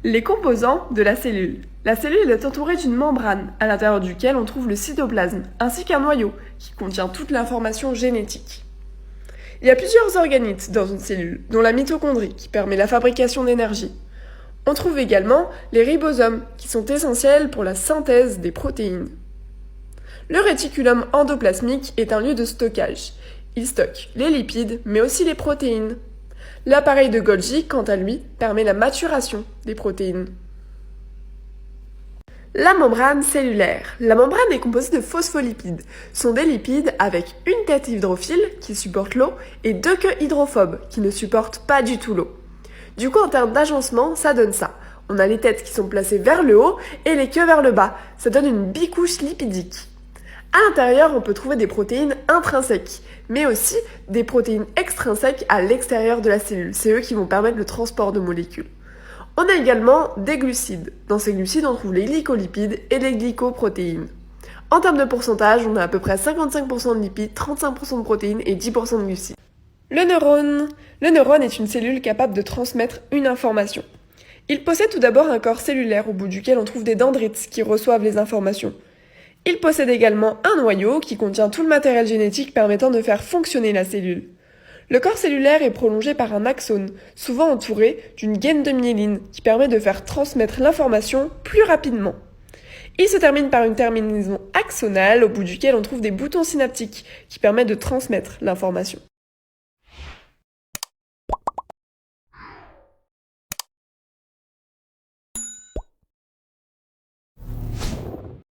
Les composants de la cellule. La cellule est entourée d'une membrane, à l'intérieur duquel on trouve le cytoplasme, ainsi qu'un noyau, qui contient toute l'information génétique. Il y a plusieurs organites dans une cellule, dont la mitochondrie, qui permet la fabrication d'énergie. On trouve également les ribosomes, qui sont essentiels pour la synthèse des protéines. Le réticulum endoplasmique est un lieu de stockage. Il stocke les lipides, mais aussi les protéines. L'appareil de Golgi, quant à lui, permet la maturation des protéines. La membrane cellulaire. La membrane est composée de phospholipides. Ce sont des lipides avec une tête hydrophile qui supporte l'eau et deux queues hydrophobes qui ne supportent pas du tout l'eau. Du coup, en termes d'agencement, ça donne ça. On a les têtes qui sont placées vers le haut et les queues vers le bas. Ça donne une bicouche lipidique. À l'intérieur, on peut trouver des protéines intrinsèques, mais aussi des protéines extrinsèques à l'extérieur de la cellule. C'est eux qui vont permettre le transport de molécules. On a également des glucides. Dans ces glucides, on trouve les glycolipides et les glycoprotéines. En termes de pourcentage, on a à peu près 55% de lipides, 35% de protéines et 10% de glucides. Le neurone. Le neurone est une cellule capable de transmettre une information. Il possède tout d'abord un corps cellulaire au bout duquel on trouve des dendrites qui reçoivent les informations. Il possède également un noyau qui contient tout le matériel génétique permettant de faire fonctionner la cellule. Le corps cellulaire est prolongé par un axone, souvent entouré d'une gaine de myéline qui permet de faire transmettre l'information plus rapidement. Il se termine par une terminaison axonale au bout duquel on trouve des boutons synaptiques qui permettent de transmettre l'information.